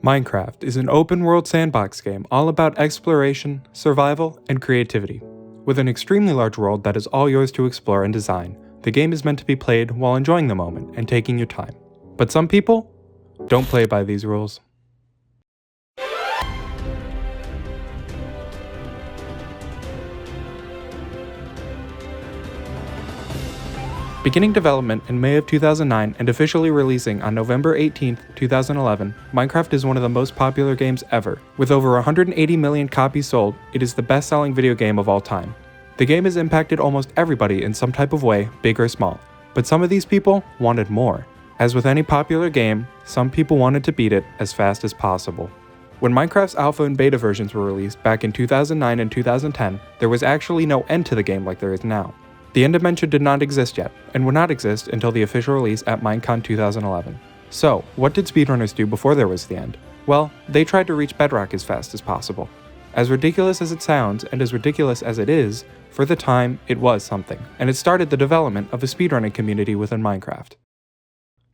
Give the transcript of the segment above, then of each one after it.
Minecraft is an open-world sandbox game all about exploration, survival, and creativity. With an extremely large world that is all yours to explore and design, the game is meant to be played while enjoying the moment and taking your time. But some people don't play by these rules. Beginning development in May of 2009 and officially releasing on November 18, 2011, Minecraft is one of the most popular games ever. With over 180 million copies sold, it is the best-selling video game of all time. The game has impacted almost everybody in some type of way, big or small. But some of these people wanted more. As with any popular game, some people wanted to beat it as fast as possible. When Minecraft's alpha and beta versions were released back in 2009 and 2010, there was actually no end to the game like there is now. The end dimension did not exist yet, and would not exist until the official release at Minecon 2011. So, what did speedrunners do before there was the end? Well, they tried to reach bedrock as fast as possible. As ridiculous as it sounds, and as ridiculous as it is, for the time, it was something, and it started the development of a speedrunning community within Minecraft.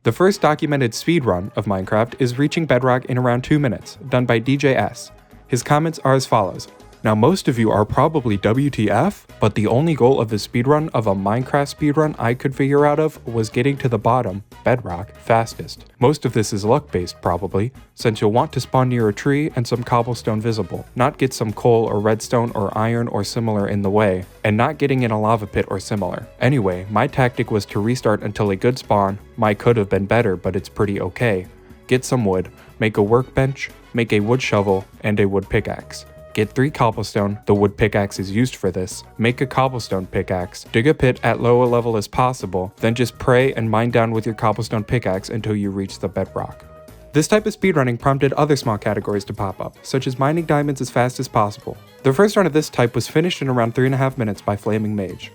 The first documented speedrun of Minecraft is reaching bedrock in around 2 minutes, done by DJS. His comments are as follows. Now most of you are probably WTF, but the only goal of the speedrun of a Minecraft speedrun I could figure out of was getting to the bottom, bedrock, fastest. Most of this is luck based probably, since you'll want to spawn near a tree and some cobblestone visible, not get some coal or redstone or iron or similar in the way, and not getting in a lava pit or similar. Anyway, my tactic was to restart until a good spawn. My could have been better, but it's pretty okay. Get some wood, make a workbench, make a wood shovel, and a wood pickaxe. Get 3 cobblestone, the wood pickaxe is used for this, make a cobblestone pickaxe, dig a pit at low a level as possible, then just pray and mine down with your cobblestone pickaxe until you reach the bedrock. This type of speedrunning prompted other small categories to pop up, such as mining diamonds as fast as possible. The first run of this type was finished in around 3.5 minutes by Flaming Mage.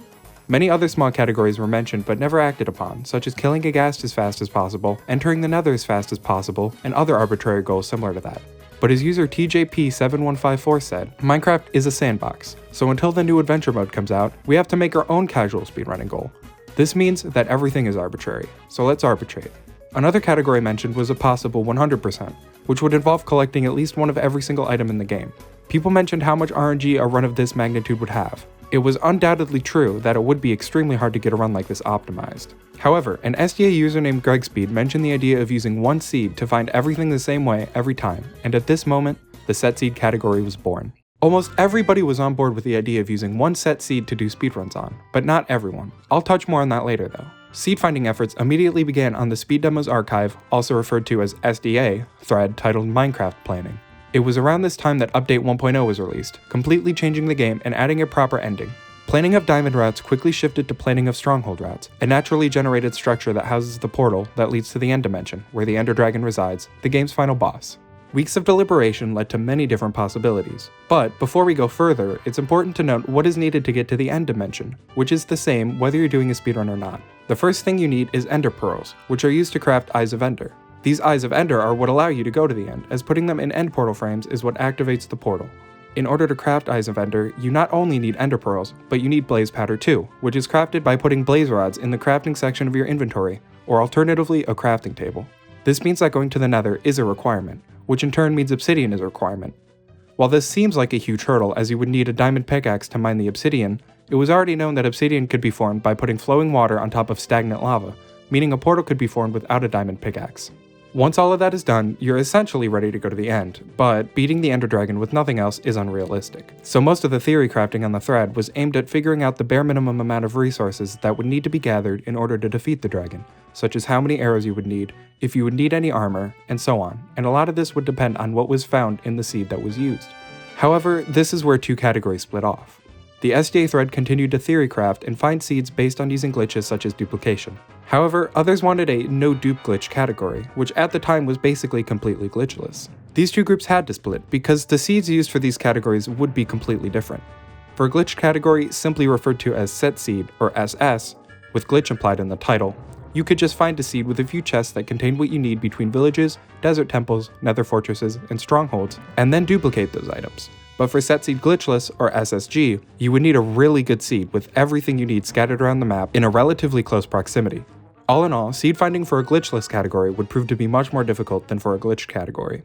Many other small categories were mentioned but never acted upon, such as killing a ghast as fast as possible, entering the nether as fast as possible, and other arbitrary goals similar to that. But as user TJP7154 said, Minecraft is a sandbox, so until the new adventure mode comes out, we have to make our own casual speedrunning goal. This means that everything is arbitrary, so let's arbitrate. Another category mentioned was a possible 100%, which would involve collecting at least one of every single item in the game. People mentioned how much RNG a run of this magnitude would have. It was undoubtedly true that it would be extremely hard to get a run like this optimized. However, an SDA user named GregSpeed mentioned the idea of using one seed to find everything the same way every time, and at this moment, the set seed category was born. Almost everybody was on board with the idea of using one set seed to do speedruns on, but not everyone. I'll touch more on that later though. Seed finding efforts immediately began on the Speed Demos archive, also referred to as SDA, thread titled Minecraft Planning. It was around this time that Update 1.0 was released, completely changing the game and adding a proper ending. Planning of diamond routes quickly shifted to planning of stronghold routes, a naturally generated structure that houses the portal that leads to the end dimension, where the Ender Dragon resides, the game's final boss. Weeks of deliberation led to many different possibilities. But before we go further, it's important to note what is needed to get to the end dimension, which is the same whether you're doing a speedrun or not. The first thing you need is Ender Pearls, which are used to craft Eyes of Ender. These Eyes of Ender are what allow you to go to the end, as putting them in end portal frames is what activates the portal. In order to craft Eyes of Ender, you not only need Ender Pearls, but you need Blaze Powder too, which is crafted by putting blaze rods in the crafting section of your inventory, or alternatively a crafting table. This means that going to the nether is a requirement, which in turn means obsidian is a requirement. While this seems like a huge hurdle as you would need a diamond pickaxe to mine the obsidian, it was already known that obsidian could be formed by putting flowing water on top of stagnant lava, meaning a portal could be formed without a diamond pickaxe. Once all of that is done, you're essentially ready to go to the end, but beating the Ender Dragon with nothing else is unrealistic. So most of the theory crafting on the thread was aimed at figuring out the bare minimum amount of resources that would need to be gathered in order to defeat the dragon, such as how many arrows you would need, if you would need any armor, and so on, and a lot of this would depend on what was found in the seed that was used. However, this is where 2 categories split off. The SDA thread continued to theory craft and find seeds based on using glitches such as duplication. However, others wanted a no-dupe glitch category, which at the time was basically completely glitchless. These 2 groups had to split because the seeds used for these categories would be completely different. For a glitch category, simply referred to as set seed or SS, with glitch implied in the title, you could just find a seed with a few chests that contained what you need between villages, desert temples, nether fortresses, and strongholds, and then duplicate those items. But for set seed glitchless, or SSG, you would need a really good seed with everything you need scattered around the map in a relatively close proximity. All in all, seed finding for a glitchless category would prove to be much more difficult than for a glitched category.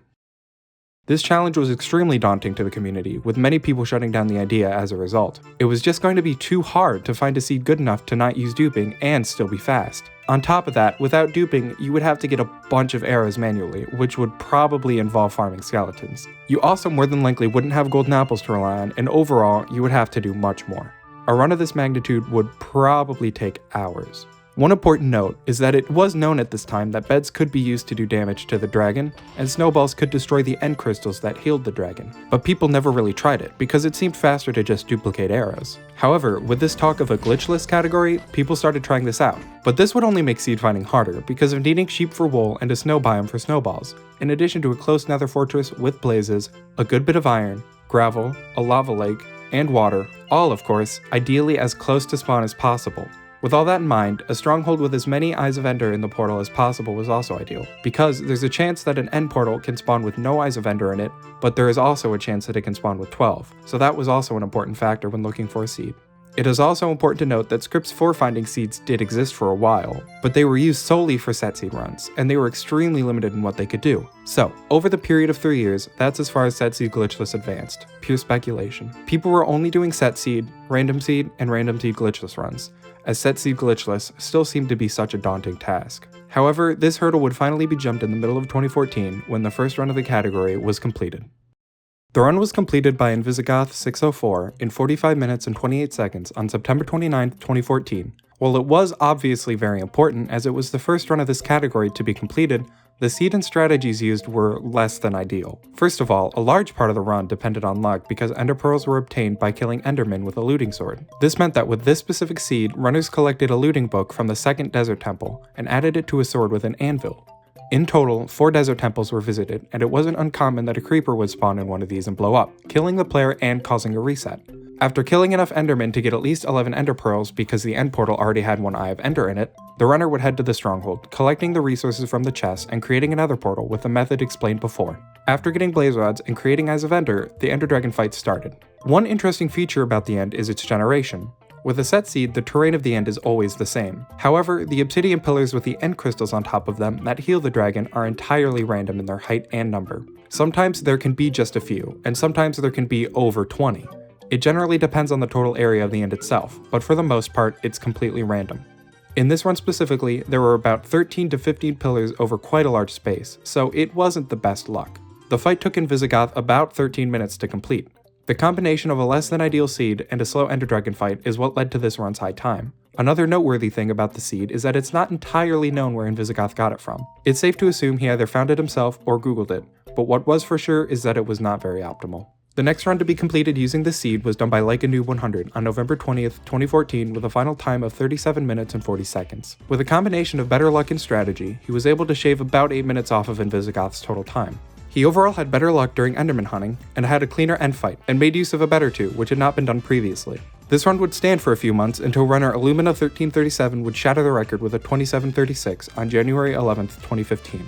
This challenge was extremely daunting to the community, with many people shutting down the idea as a result. It was just going to be too hard to find a seed good enough to not use duping and still be fast. On top of that, without duping, you would have to get a bunch of arrows manually, which would probably involve farming skeletons. You also more than likely wouldn't have golden apples to rely on, and overall, you would have to do much more. A run of this magnitude would probably take hours. One important note is that it was known at this time that beds could be used to do damage to the dragon, and snowballs could destroy the end crystals that healed the dragon, but people never really tried it because it seemed faster to just duplicate arrows. However, with this talk of a glitchless category, people started trying this out, but this would only make seed finding harder because of needing sheep for wool and a snow biome for snowballs, in addition to a close nether fortress with blazes, a good bit of iron, gravel, a lava lake, and water, all of course, ideally as close to spawn as possible. With all that in mind, a stronghold with as many Eyes of Ender in the portal as possible was also ideal, because there's a chance that an end portal can spawn with no Eyes of Ender in it, but there is also a chance that it can spawn with 12, so that was also an important factor when looking for a seed. It is also important to note that scripts for finding seeds did exist for a while, but they were used solely for set seed runs, and they were extremely limited in what they could do. So, over the period of 3 years, that's as far as set seed glitchless advanced. Pure speculation. People were only doing set seed, and random seed glitchless runs, as set seed glitchless still seemed to be such a daunting task. However, this hurdle would finally be jumped in the middle of 2014 when the first run of the category was completed. The run was completed by Invisigoth604 in 45 minutes and 28 seconds on September 29, 2014. While it was obviously very important as it was the first run of this category to be completed, the seed and strategies used were less than ideal. First of all, a large part of the run depended on luck because ender pearls were obtained by killing endermen with a looting sword. This meant that with this specific seed, runners collected a looting book from the second desert temple and added it to a sword with an anvil. In total, 4 desert temples were visited, and it wasn't uncommon that a creeper would spawn in one of these and blow up, killing the player and causing a reset. After killing enough endermen to get at least 11 ender pearls because the end portal already had 1 Eye of Ender in it, the runner would head to the stronghold, collecting the resources from the chest and creating another portal with the method explained before. After getting blaze rods and creating Eyes of Ender, the ender dragon fight started. One interesting feature about the end is its generation. With a set seed, the terrain of the end is always the same. However, the obsidian pillars with the end crystals on top of them that heal the dragon are entirely random in their height and number. Sometimes there can be just a few, and sometimes there can be over 20. It generally depends on the total area of the end itself, but for the most part, it's completely random. In this run specifically, there were about 13 to 15 pillars over quite a large space, so it wasn't the best luck. The fight took Invisigoth about 13 minutes to complete. The combination of a less than ideal seed and a slow ender dragon fight is what led to this run's high time. Another noteworthy thing about the seed is that it's not entirely known where Invisigoth got it from. It's safe to assume he either found it himself or googled it, but what was for sure is that it was not very optimal. The next run to be completed using this seed was done by LikeANoob100 on November 20th, 2014 with a final time of 37 minutes and 40 seconds. With a combination of better luck and strategy, he was able to shave about 8 minutes off of Invisigoth's total time. He overall had better luck during enderman hunting, and had a cleaner end fight, and made use of a better 2, which had not been done previously. This run would stand for a few months until runner Illumina1337 would shatter the record with a 27:36 on January 11th, 2015.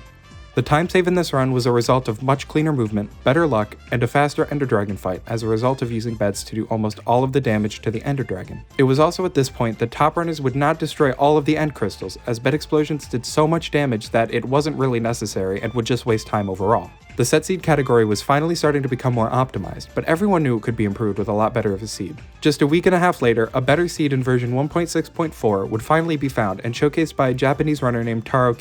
The time save in this run was a result of much cleaner movement, better luck, and a faster ender dragon fight as a result of using beds to do almost all of the damage to the ender dragon. It was also at this point that top runners would not destroy all of the end crystals, as bed explosions did so much damage that it wasn't really necessary and would just waste time overall. The set seed category was finally starting to become more optimized, but everyone knew it could be improved with a lot better of a seed. Just a week and a half later, a better seed in version 1.6.4 would finally be found and showcased by a Japanese runner named Taro.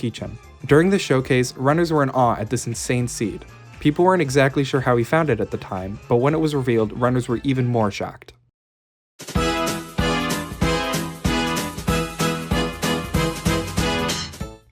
During the showcase, runners were in awe at this insane seed. People weren't exactly sure how he found it at the time, but when it was revealed, runners were even more shocked.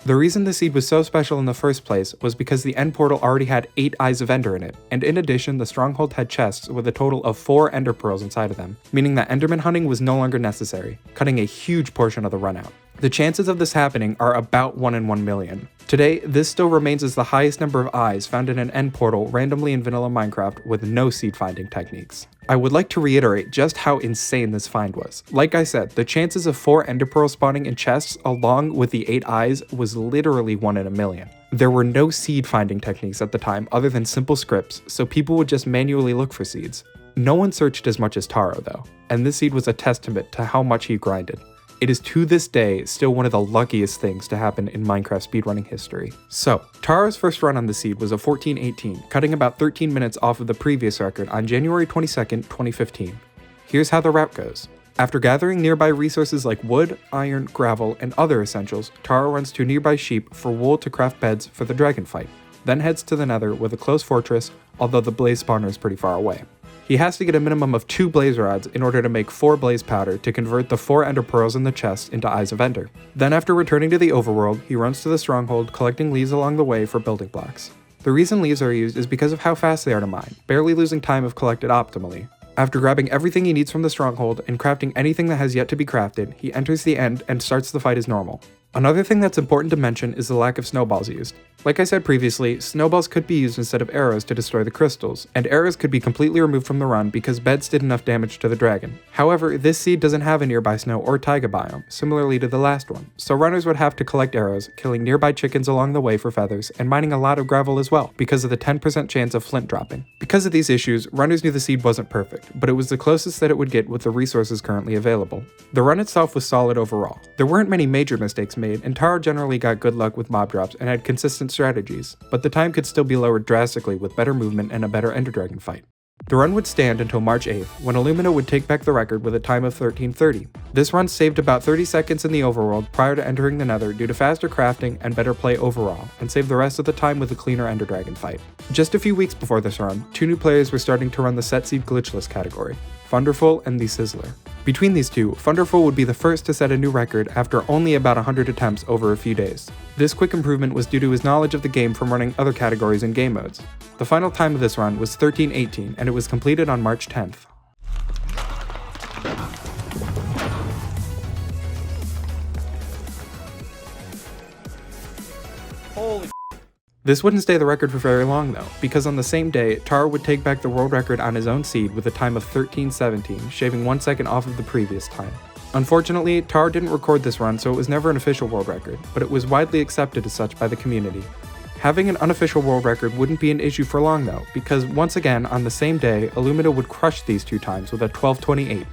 The reason the seed was so special in the first place was because the end portal already had 8 Eyes of Ender in it, and in addition the stronghold had chests with a total of 4 ender pearls inside of them, meaning that enderman hunting was no longer necessary, cutting a huge portion of the run out. The chances of this happening are about 1 in 1 million. Today, this still remains as the highest number of eyes found in an end portal randomly in vanilla Minecraft with no seed finding techniques. I would like to reiterate just how insane this find was. Like I said, the chances of 4 ender pearls spawning in chests along with the 8 eyes was literally 1 in a million. There were no seed finding techniques at the time other than simple scripts, so people would just manually look for seeds. No one searched as much as Taro though, and this seed was a testament to how much he grinded. It is to this day still one of the luckiest things to happen in Minecraft speedrunning history. So, Taro's first run on the seed was a 14:18, cutting about 13 minutes off of the previous record on January 22nd, 2015. Here's how the route goes. After gathering nearby resources like wood, iron, gravel, and other essentials, Taro runs to nearby sheep for wool to craft beds for the dragon fight, then heads to the nether with a close fortress, although the blaze spawner is pretty far away. He has to get a minimum of 2 blaze rods in order to make 4 blaze powder to convert the 4 ender pearls in the chest into eyes of ender. Then after returning to the overworld, he runs to the stronghold collecting leaves along the way for building blocks. The reason leaves are used is because of how fast they are to mine, barely losing time if collected optimally. After grabbing everything he needs from the stronghold and crafting anything that has yet to be crafted, he enters the end and starts the fight as normal. Another thing that's important to mention is the lack of snowballs used. Like I said previously, snowballs could be used instead of arrows to destroy the crystals, and arrows could be completely removed from the run because beds did enough damage to the dragon. However, this seed doesn't have a nearby snow or taiga biome, similarly to the last one, so runners would have to collect arrows, killing nearby chickens along the way for feathers, and mining a lot of gravel as well, because of the 10% chance of flint dropping. Because of these issues, runners knew the seed wasn't perfect, but it was the closest that it would get with the resources currently available. The run itself was solid overall. There weren't many major mistakes made, and Taro generally got good luck with mob drops and had consistent strategies, but the time could still be lowered drastically with better movement and a better ender dragon fight. The run would stand until March 8th, when Illumina would take back the record with a time of 13:30. This run saved about 30 seconds in the overworld prior to entering the nether due to faster crafting and better play overall, and saved the rest of the time with a cleaner ender dragon fight. Just a few weeks before this run, 2 new players were starting to run the set seed Glitchless category, Thunderful and the Sizzler. Between these two, Thunderful would be the first to set a new record after only about 100 attempts over a few days. This quick improvement was due to his knowledge of the game from running other categories and game modes. The final time of this run was 13:18, and it was completed on March 10th. Holy This wouldn't stay the record for very long though, because on the same day, Taro would take back the world record on his own seed with a time of 13:17, shaving 1 second off of the previous time. Unfortunately, Taro didn't record this run, so it was never an official world record, but it was widely accepted as such by the community. Having an unofficial world record wouldn't be an issue for long though, because once again, on the same day, Illumina would crush these 2 times with a 12:28.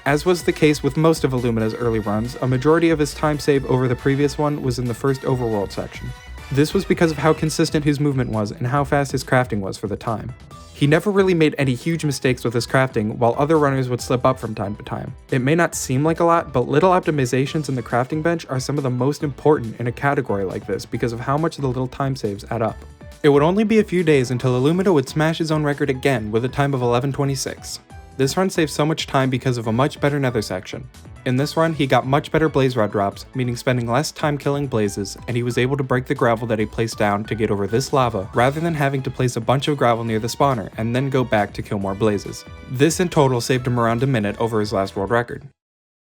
As was the case with most of Illumina's early runs, a majority of his time save over the previous one was in the first overworld section. This was because of how consistent his movement was and how fast his crafting was for the time. He never really made any huge mistakes with his crafting, while other runners would slip up from time to time. It may not seem like a lot, but little optimizations in the crafting bench are some of the most important in a category like this because of how much the little time saves add up. It would only be a few days until Illumina would smash his own record again with a time of 11:26. This run saved so much time because of a much better nether section. In this run, he got much better blaze rod drops, meaning spending less time killing blazes, and he was able to break the gravel that he placed down to get over this lava, rather than having to place a bunch of gravel near the spawner and then go back to kill more blazes. This in total saved him around a minute over his last world record.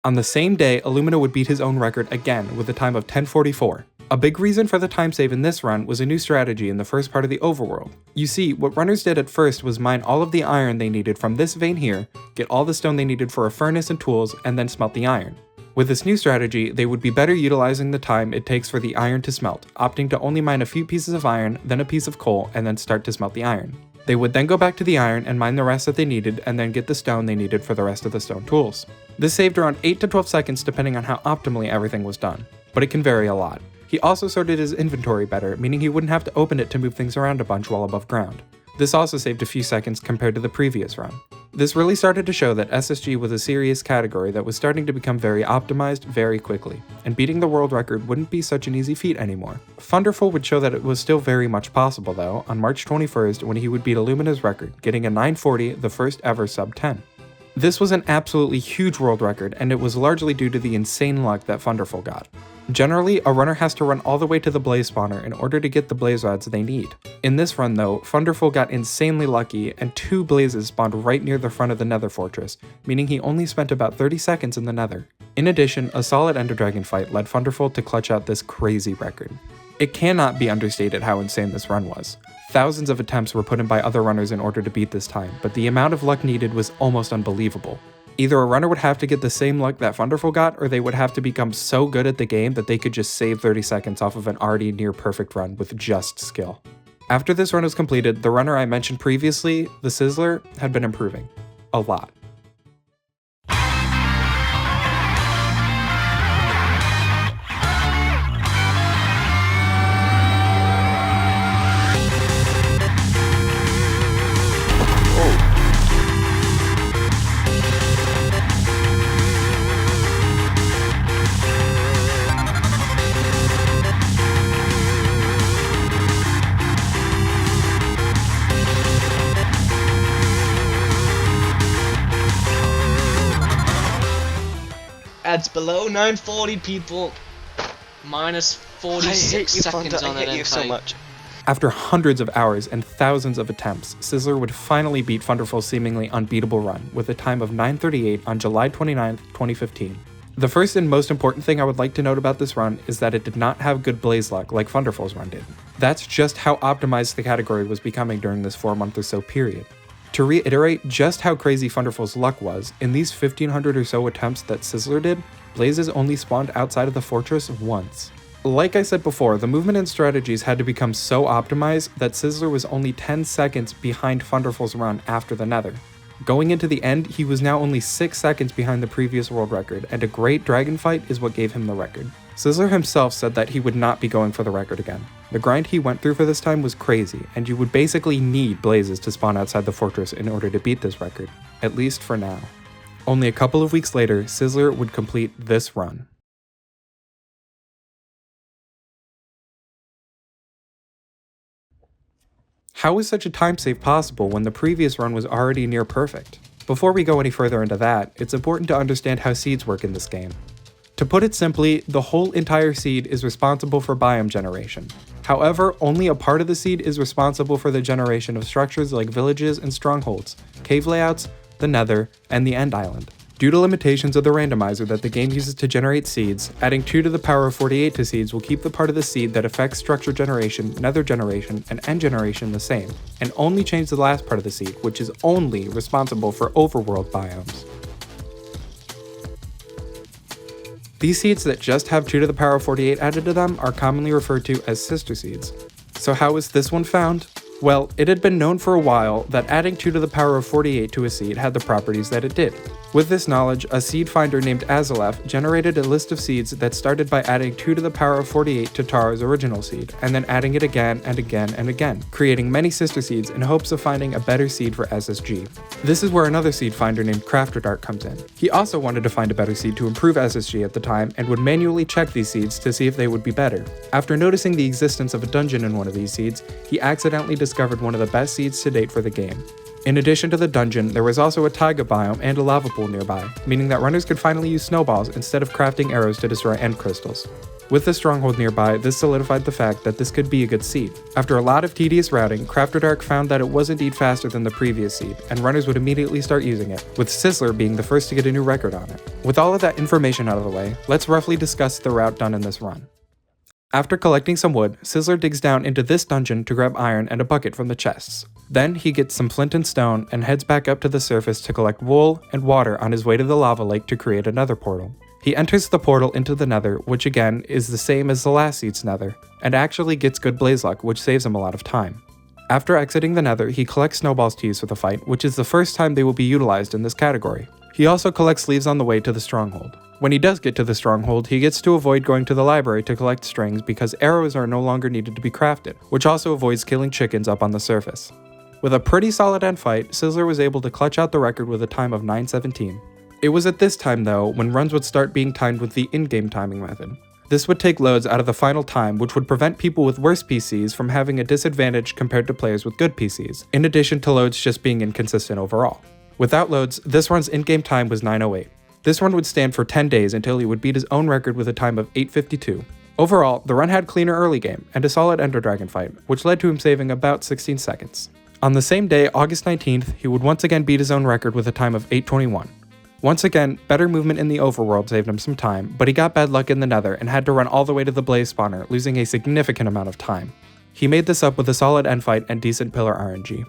On the same day, Illumina would beat his own record again with a time of 10:44. A big reason for the time save in this run was a new strategy in the first part of the overworld. You see, what runners did at first was mine all of the iron they needed from this vein here, get all the stone they needed for a furnace and tools, and then smelt the iron. With this new strategy, they would be better utilizing the time it takes for the iron to smelt, opting to only mine a few pieces of iron, then a piece of coal, and then start to smelt the iron. They would then go back to the iron and mine the rest that they needed, and then get the stone they needed for the rest of the stone tools. This saved around 8 to 12 seconds depending on how optimally everything was done, but it can vary a lot. He also sorted his inventory better, meaning he wouldn't have to open it to move things around a bunch while above ground. This also saved a few seconds compared to the previous run. This really started to show that SSG was a serious category that was starting to become very optimized very quickly, and beating the world record wouldn't be such an easy feat anymore. Thunderful would show that it was still very much possible though, on March 21st when he would beat Illumina's record, getting a 940, the first ever sub 10. This was an absolutely huge world record, and it was largely due to the insane luck that Thunderful got. Generally, a runner has to run all the way to the blaze spawner in order to get the blaze rods they need. In this run though, Thunderful got insanely lucky and 2 blazes spawned right near the front of the nether fortress, meaning he only spent about 30 seconds in the nether. In addition, a solid ender dragon fight led Thunderful to clutch out this crazy record. It cannot be understated how insane this run was. Thousands of attempts were put in by other runners in order to beat this time, but the amount of luck needed was almost unbelievable. Either a runner would have to get the same luck that Thunderful got, or they would have to become so good at the game that they could just save 30 seconds off of an already near perfect run with just skill. After this run was completed, the runner I mentioned previously, the Sizzler, had been improving. A lot. It's below 940, people. Minus 46 seconds on it. I hate you so much. After hundreds of hours and thousands of attempts, Sizzler would finally beat Thunderful's seemingly unbeatable run with a time of 9:38 on July 29, 2015. The first and most important thing I would like to note about this run is that it did not have good blaze luck like Thunderful's run did. That's just how optimized the category was becoming during this 4-month or so period. To reiterate just how crazy Thunderful's luck was, in these 1500 or so attempts that Sizzler did, blazes only spawned outside of the fortress once. Like I said before, the movement and strategies had to become so optimized that Sizzler was only 10 seconds behind Thunderful's run after the Nether. Going into the end, he was now only 6 seconds behind the previous world record, and a great dragon fight is what gave him the record. Sizzler himself said that he would not be going for the record again. The grind he went through for this time was crazy, and you would basically need blazes to spawn outside the fortress in order to beat this record, at least for now. Only a couple of weeks later, Sizzler would complete this run. How is such a time save possible when the previous run was already near perfect? Before we go any further into that, it's important to understand how seeds work in this game. To put it simply, the whole entire seed is responsible for biome generation. However, only a part of the seed is responsible for the generation of structures like villages and strongholds, cave layouts, the Nether, and the End Island. Due to limitations of the randomizer that the game uses to generate seeds, adding 2 to the power of 48 to seeds will keep the part of the seed that affects structure generation, nether generation, and end generation the same, and only change the last part of the seed, which is only responsible for overworld biomes. These seeds that just have 2 to the power of 48 added to them are commonly referred to as sister seeds. So how was this one found? Well, it had been known for a while that adding 2 to the power of 48 to a seed had the properties that it did. With this knowledge, a seed finder named Azalef generated a list of seeds that started by adding 2 to the power of 48 to Taro's original seed, and then adding it again and again and again, creating many sister seeds in hopes of finding a better seed for SSG. This is where another seed finder named CrafterDart comes in. He also wanted to find a better seed to improve SSG at the time and would manually check these seeds to see if they would be better. After noticing the existence of a dungeon in one of these seeds, he accidentally discovered one of the best seeds to date for the game. In addition to the dungeon, there was also a taiga biome and a lava pool nearby, meaning that runners could finally use snowballs instead of crafting arrows to destroy end crystals. With the stronghold nearby, this solidified the fact that this could be a good seed. After a lot of tedious routing, CrafterDark found that it was indeed faster than the previous seed, and runners would immediately start using it, with Sizzler being the first to get a new record on it. With all of that information out of the way, let's roughly discuss the route done in this run. After collecting some wood, Sizzler digs down into this dungeon to grab iron and a bucket from the chests. Then he gets some flint and stone and heads back up to the surface to collect wool and water on his way to the lava lake to create another portal. He enters the portal into the Nether, which again is the same as the last seed's Nether, and actually gets good blaze luck, which saves him a lot of time. After exiting the Nether, he collects snowballs to use for the fight, which is the first time they will be utilized in this category. He also collects leaves on the way to the stronghold. When he does get to the stronghold, he gets to avoid going to the library to collect strings because arrows are no longer needed to be crafted, which also avoids killing chickens up on the surface. With a pretty solid end fight, Sizzler was able to clutch out the record with a time of 9:17. It was at this time though when runs would start being timed with the in-game timing method. This would take loads out of the final time, which would prevent people with worse PCs from having a disadvantage compared to players with good PCs, in addition to loads just being inconsistent overall. Without loads, this run's in-game time was 9:08. This run would stand for 10 days until he would beat his own record with a time of 8:52. Overall, the run had cleaner early game and a solid Ender Dragon fight, which led to him saving about 16 seconds. On the same day, August 19th, he would once again beat his own record with a time of 8:21. Once again, better movement in the overworld saved him some time, but he got bad luck in the Nether and had to run all the way to the blaze spawner, losing a significant amount of time. He made this up with a solid end fight and decent pillar RNG.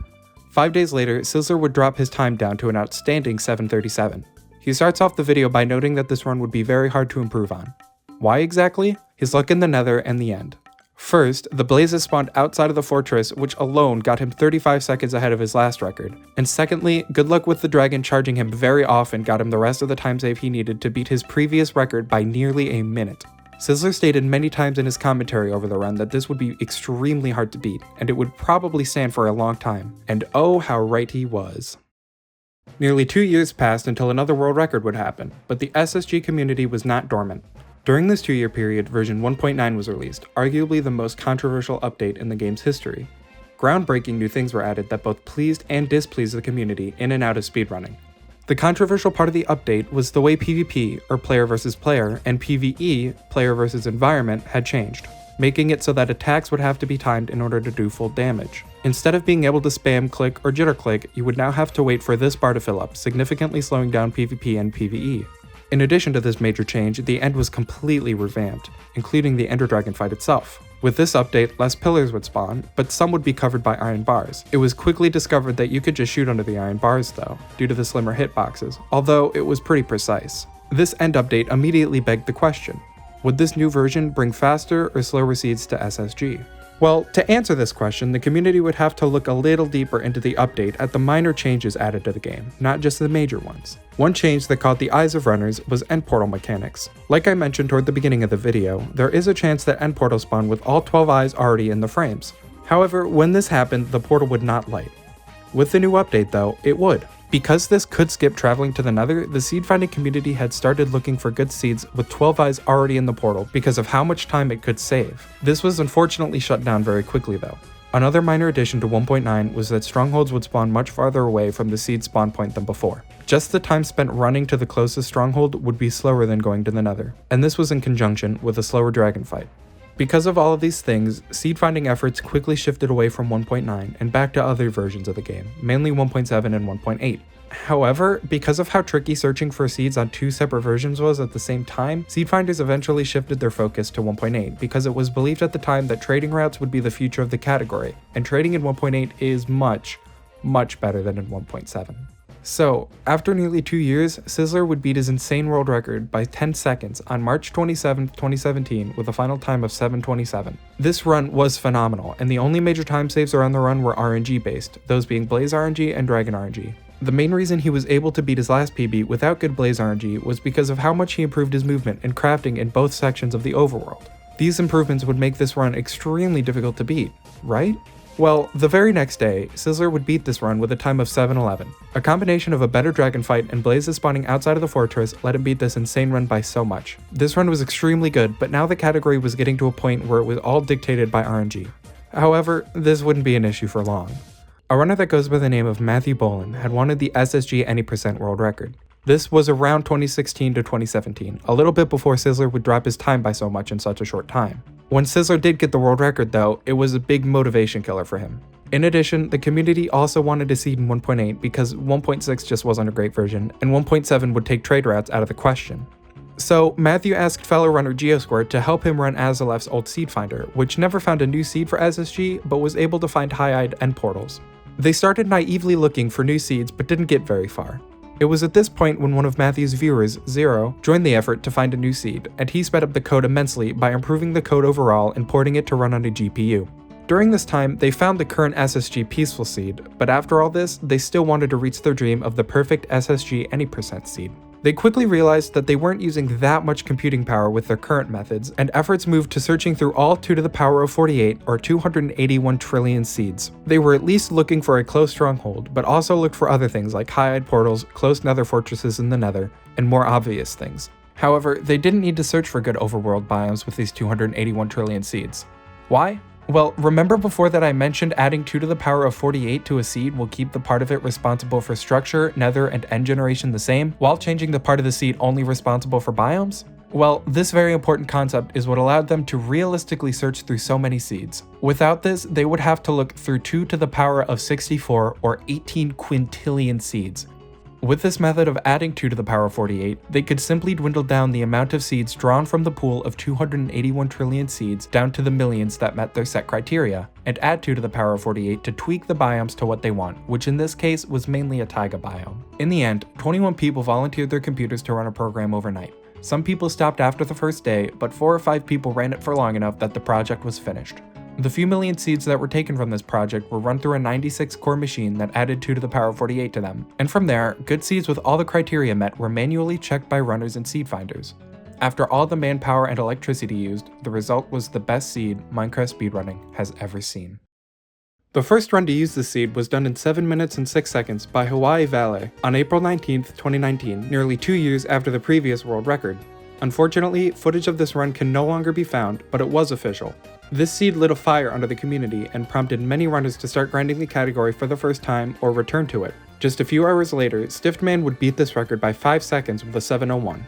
5 days later, Sizzler would drop his time down to an outstanding 7:37. He starts off the video by noting that this run would be very hard to improve on. Why exactly? His luck in the Nether and the end. First, the blazes spawned outside of the fortress, which alone got him 35 seconds ahead of his last record. And secondly, good luck with the dragon charging him very often got him the rest of the time save he needed to beat his previous record by nearly a minute. Sizzler stated many times in his commentary over the run that this would be extremely hard to beat, and it would probably stand for a long time. And oh, how right he was. Nearly 2 years passed until another world record would happen, but the SSG community was not dormant. During this 2-year period, version 1.9 was released, arguably the most controversial update in the game's history. Groundbreaking new things were added that both pleased and displeased the community in and out of speedrunning. The controversial part of the update was the way PvP, or player versus player, and PvE, player versus environment, had changed, making it so that attacks would have to be timed in order to do full damage. Instead of being able to spam click or jitter click, you would now have to wait for this bar to fill up, significantly slowing down PvP and PvE. In addition to this major change, the end was completely revamped, including the Ender Dragon fight itself. With this update, less pillars would spawn, but some would be covered by iron bars. It was quickly discovered that you could just shoot under the iron bars though, due to the slimmer hitboxes, although it was pretty precise. This end update immediately begged the question: would this new version bring faster or slower seeds to SSG? Well, to answer this question, the community would have to look a little deeper into the update at the minor changes added to the game, not just the major ones. One change that caught the eyes of runners was end portal mechanics. Like I mentioned toward the beginning of the video, there is a chance that end portals spawn with all 12 eyes already in the frames. However, when this happened, the portal would not light. With the new update though, it would. Because this could skip traveling to the Nether, the seed finding community had started looking for good seeds with 12 eyes already in the portal because of how much time it could save. This was unfortunately shut down very quickly though. Another minor addition to 1.9 was that strongholds would spawn much farther away from the seed spawn point than before. Just the time spent running to the closest stronghold would be slower than going to the Nether, and this was in conjunction with a slower dragon fight. Because of all of these things, seed finding efforts quickly shifted away from 1.9 and back to other versions of the game, mainly 1.7 and 1.8. However, because of how tricky searching for seeds on two separate versions was at the same time, seed finders eventually shifted their focus to 1.8 because it was believed at the time that trading routes would be the future of the category, and trading in 1.8 is much, much better than in 1.7. So, after nearly 2 years, Sizzler would beat his insane world record by 10 seconds on March 27, 2017 with a final time of 7:27. This run was phenomenal, and the only major time saves around the run were RNG based, those being Blaze RNG and Dragon RNG. The main reason he was able to beat his last PB without good Blaze RNG was because of how much he improved his movement and crafting in both sections of the overworld. These improvements would make this run extremely difficult to beat, right? Well, the very next day, Sizzler would beat this run with a time of 7:11. A combination of a better dragon fight and blazes spawning outside of the fortress let him beat this insane run by so much. This run was extremely good, but now the category was getting to a point where it was all dictated by RNG. However, this wouldn't be an issue for long. A runner that goes by the name of Matthew Bolin had wanted the SSG any percent world record. This was around 2016 to 2017, a little bit before Sizzler would drop his time by so much in such a short time. When Sizzler did get the world record though, it was a big motivation killer for him. In addition, the community also wanted to seed in 1.8 because 1.6 just wasn't a great version, and 1.7 would take trade routes out of the question. So Matthew asked fellow runner Geosquirt to help him run Azaleph's old seed finder, which never found a new seed for SSG, but was able to find high-eyed end portals. They started naively looking for new seeds but didn't get very far. It was at this point when one of Matthew's viewers, Zero, joined the effort to find a new seed, and he sped up the code immensely by improving the code overall and porting it to run on a GPU. During this time, they found the current SSG Peaceful seed, but after all this, they still wanted to reach their dream of the perfect SSG any percent seed. They quickly realized that they weren't using that much computing power with their current methods, and efforts moved to searching through all 2 to the power of 48 or 281 trillion seeds. They were at least looking for a close stronghold, but also looked for other things like high-eyed portals, close nether fortresses in the nether, and more obvious things. However, they didn't need to search for good overworld biomes with these 281 trillion seeds. Why? Well, remember before that I mentioned adding 2 to the power of 48 to a seed will keep the part of it responsible for structure, nether, and end generation the same, while changing the part of the seed only responsible for biomes? Well, this very important concept is what allowed them to realistically search through so many seeds. Without this, they would have to look through 2 to the power of 64 or 18 quintillion seeds. With this method of adding 2 to the power of 48, they could simply dwindle down the amount of seeds drawn from the pool of 281 trillion seeds down to the millions that met their set criteria, and add 2 to the power of 48 to tweak the biomes to what they want, which in this case was mainly a taiga biome. In the end, 21 people volunteered their computers to run a program overnight. Some people stopped after the first day, but 4 or 5 people ran it for long enough that the project was finished. The few million seeds that were taken from this project were run through a 96 core machine that added 2 to the power of 48 to them, and from there, good seeds with all the criteria met were manually checked by runners and seed finders. After all the manpower and electricity used, the result was the best seed Minecraft speedrunning has ever seen. The first run to use this seed was done in 7 minutes and 6 seconds by Hawaii Valley on April 19, 2019, nearly 2 years after the previous world record. Unfortunately, footage of this run can no longer be found, but it was official. This seed lit a fire under the community and prompted many runners to start grinding the category for the first time or return to it. Just a few hours later, Stiffman would beat this record by 5 seconds with a 7:01.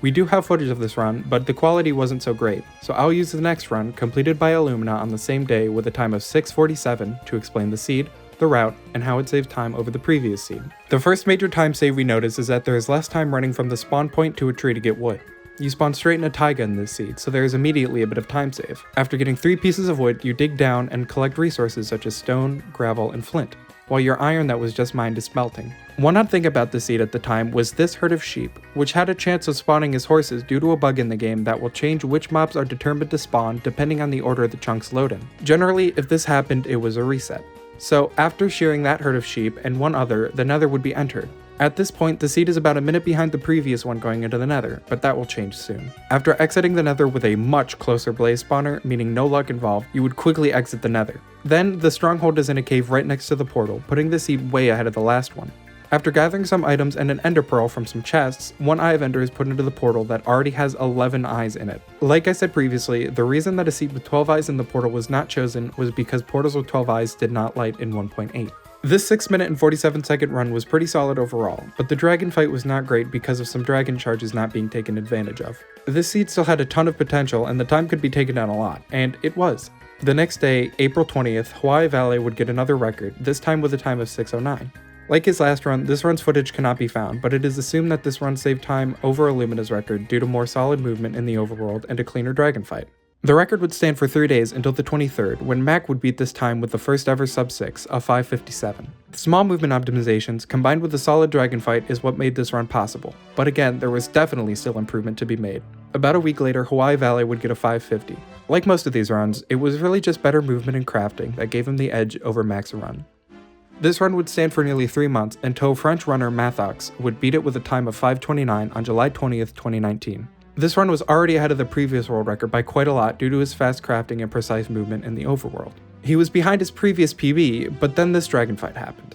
We do have footage of this run, but the quality wasn't so great, so I'll use the next run, completed by Illumina on the same day with a time of 6:47, to explain the seed, the route, and how it saves time over the previous seed. The first major time save we notice is that there is less time running from the spawn point to a tree to get wood. You spawn straight in a taiga in this seed, so there is immediately a bit of time save. After getting 3 pieces of wood, you dig down and collect resources such as stone, gravel, and flint, while your iron that was just mined is smelting. One odd thing about the seed at the time was this herd of sheep, which had a chance of spawning as horses due to a bug in the game that will change which mobs are determined to spawn depending on the order the chunks load in. Generally, if this happened, it was a reset. So after shearing that herd of sheep and one other, the nether would be entered. At this point, the seed is about a minute behind the previous one going into the nether, but that will change soon. After exiting the nether with a much closer blaze spawner, meaning no luck involved, you would quickly exit the nether. Then, the stronghold is in a cave right next to the portal, putting the seed way ahead of the last one. After gathering some items and an ender pearl from some chests, one eye of ender is put into the portal that already has 11 eyes in it. Like I said previously, the reason that a seed with 12 eyes in the portal was not chosen was because portals with 12 eyes did not light in 1.8. This 6 minute and 47 second run was pretty solid overall, but the dragon fight was not great because of some dragon charges not being taken advantage of. This seed still had a ton of potential and the time could be taken down a lot, and it was. The next day, April 20th, Hawaii Valley would get another record, this time with a time of 6:09. Like his last run, this run's footage cannot be found, but it is assumed that this run saved time over Illumina's record due to more solid movement in the overworld and a cleaner dragon fight. The record would stand for 3 days until the 23rd, when Mac would beat this time with the first ever sub-6, a 5:57. Small movement optimizations, combined with a solid dragon fight, is what made this run possible. But again, there was definitely still improvement to be made. About a week later, Hawaii Valley would get a 5:50. Like most of these runs, it was really just better movement and crafting that gave him the edge over Mac's run. This run would stand for nearly 3 months until French runner Mathox would beat it with a time of 5:29 on July 20th, 2019. This run was already ahead of the previous world record by quite a lot due to his fast crafting and precise movement in the overworld. He was behind his previous PB, but then this dragon fight happened.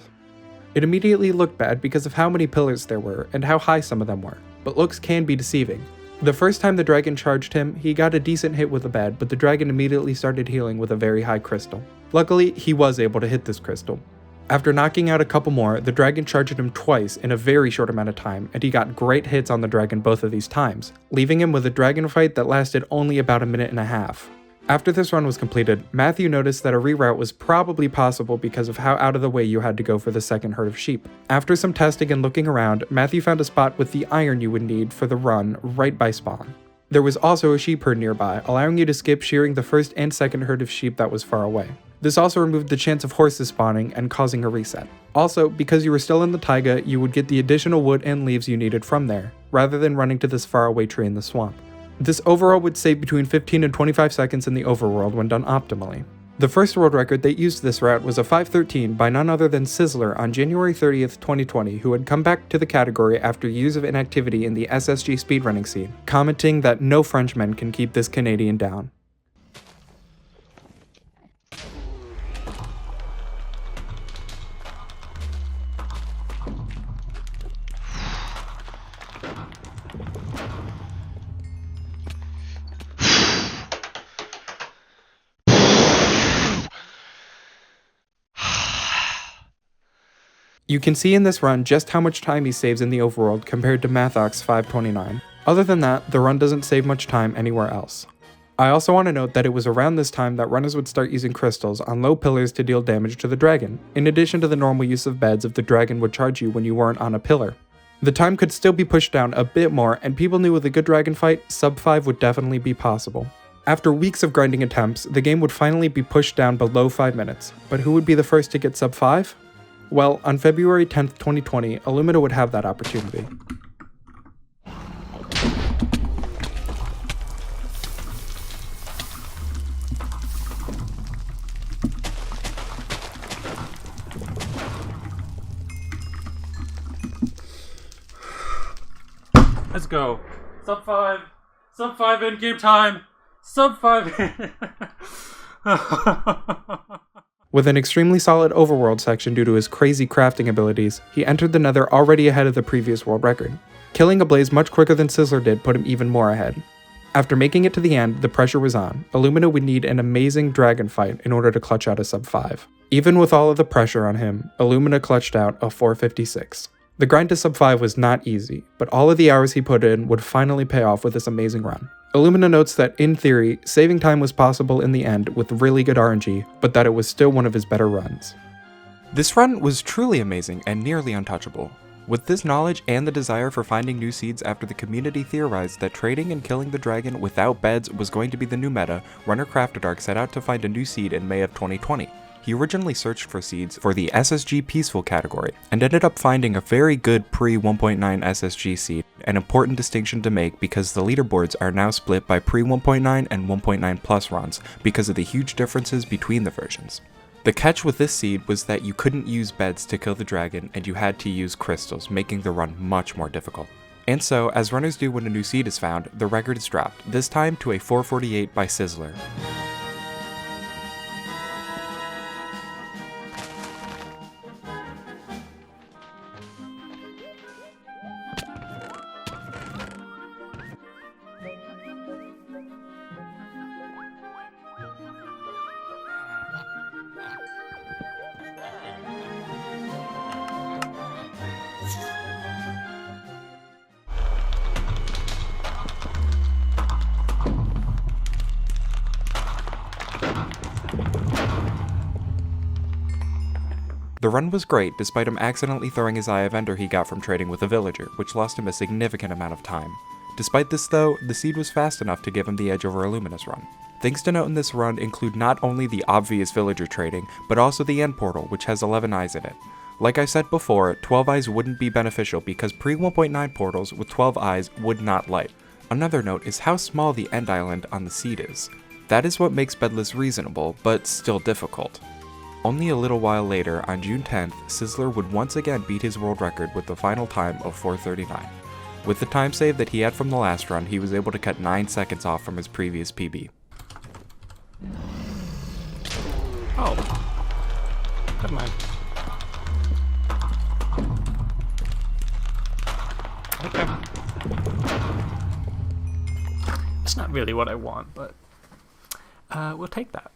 It immediately looked bad because of how many pillars there were and how high some of them were, but looks can be deceiving. The first time the dragon charged him, he got a decent hit with a bed, but the dragon immediately started healing with a very high crystal. Luckily, he was able to hit this crystal. After knocking out a couple more, the dragon charged him twice in a very short amount of time, and he got great hits on the dragon both of these times, leaving him with a dragon fight that lasted only about a minute and a half. After this run was completed, Matthew noticed that a reroute was probably possible because of how out of the way you had to go for the second herd of sheep. After some testing and looking around, Matthew found a spot with the iron you would need for the run right by spawn. There was also a sheep herd nearby, allowing you to skip shearing the first and second herd of sheep that was far away. This also removed the chance of horses spawning and causing a reset. Also, because you were still in the taiga, you would get the additional wood and leaves you needed from there, rather than running to this faraway tree in the swamp. This overall would save between 15 and 25 seconds in the overworld when done optimally. The first world record that used this route was a 5:13 by none other than Sizzler on January 30th, 2020, who had come back to the category after years of inactivity in the SSG speedrunning scene, commenting that no Frenchmen can keep this Canadian down. You can see in this run just how much time he saves in the overworld compared to Mathox 5:29. Other than that, the run doesn't save much time anywhere else. I also want to note that it was around this time that runners would start using crystals on low pillars to deal damage to the dragon, in addition to the normal use of beds if the dragon would charge you when you weren't on a pillar. The time could still be pushed down a bit more, and people knew with a good dragon fight, sub 5 would definitely be possible. After weeks of grinding attempts, the game would finally be pushed down below 5 minutes, but who would be the first to get sub 5? Well, on February 10th, 2020, Illumina would have that opportunity. Let's go. Sub 5 in game time. Sub 5. With an extremely solid overworld section due to his crazy crafting abilities, he entered the nether already ahead of the previous world record. Killing a blaze much quicker than Sizzler did put him even more ahead. After making it to the end, the pressure was on. Illumina would need an amazing dragon fight in order to clutch out a sub 5. Even with all of the pressure on him, Illumina clutched out a 456. The grind to sub 5 was not easy, but all of the hours he put in would finally pay off with this amazing run. Illumina notes that, in theory, saving time was possible in the end with really good RNG, but that it was still one of his better runs. This run was truly amazing and nearly untouchable. With this knowledge and the desire for finding new seeds after the community theorized that trading and killing the dragon without beds was going to be the new meta, runner Craftadark set out to find a new seed in May of 2020. He originally searched for seeds for the SSG Peaceful category, and ended up finding a very good pre-1.9 SSG seed, an important distinction to make because the leaderboards are now split by pre-1.9 and 1.9 plus runs because of the huge differences between the versions. The catch with this seed was that you couldn't use beds to kill the dragon and you had to use crystals, making the run much more difficult. And so, as runners do when a new seed is found, the record is dropped, this time to a 448 by Sizzler. The run was great, despite him accidentally throwing his eye a vendor he got from trading with a villager, which lost him a significant amount of time. Despite this though, the seed was fast enough to give him the edge over Illumina's run. Things to note in this run include not only the obvious villager trading, but also the end portal, which has 11 eyes in it. Like I said before, 12 eyes wouldn't be beneficial because pre-1.9 portals with 12 eyes would not light. Another note is how small the end island on the seed is. That is what makes bedless reasonable, but still difficult. Only a little while later, on June 10th, Sizzler would once again beat his world record with the final time of 4:39. With the time save that he had from the last run, he was able to cut 9 seconds off from his previous PB. Oh. Never mind. Okay. It's not really what I want, but we'll take that.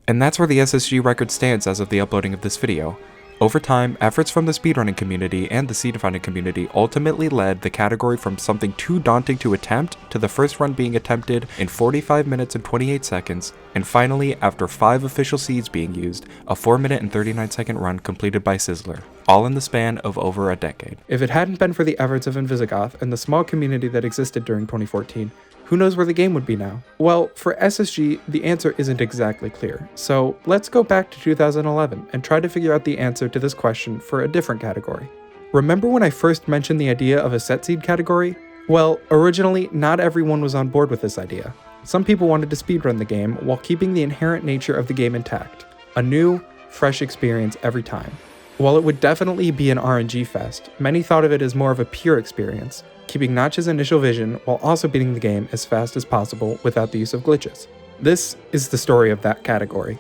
And that's where the SSG record stands as of the uploading of this video. Over time, efforts from the speedrunning community and the seed finding community ultimately led the category from something too daunting to attempt to the first run being attempted in 45 minutes and 28 seconds, and finally, after 5 official seeds being used, a 4 minute and 39 second run completed by Sizzler, all in the span of over a decade. If it hadn't been for the efforts of Invisigoth and the small community that existed during 2014, who knows where the game would be now? Well, for SSG, the answer isn't exactly clear, so let's go back to 2011 and try to figure out the answer to this question for a different category. Remember when I first mentioned the idea of a set seed category? Well, originally, not everyone was on board with this idea. Some people wanted to speedrun the game while keeping the inherent nature of the game intact, a new, fresh experience every time. While it would definitely be an RNG fest, many thought of it as more of a pure experience, keeping Notch's initial vision while also beating the game as fast as possible without the use of glitches. This is the story of that category.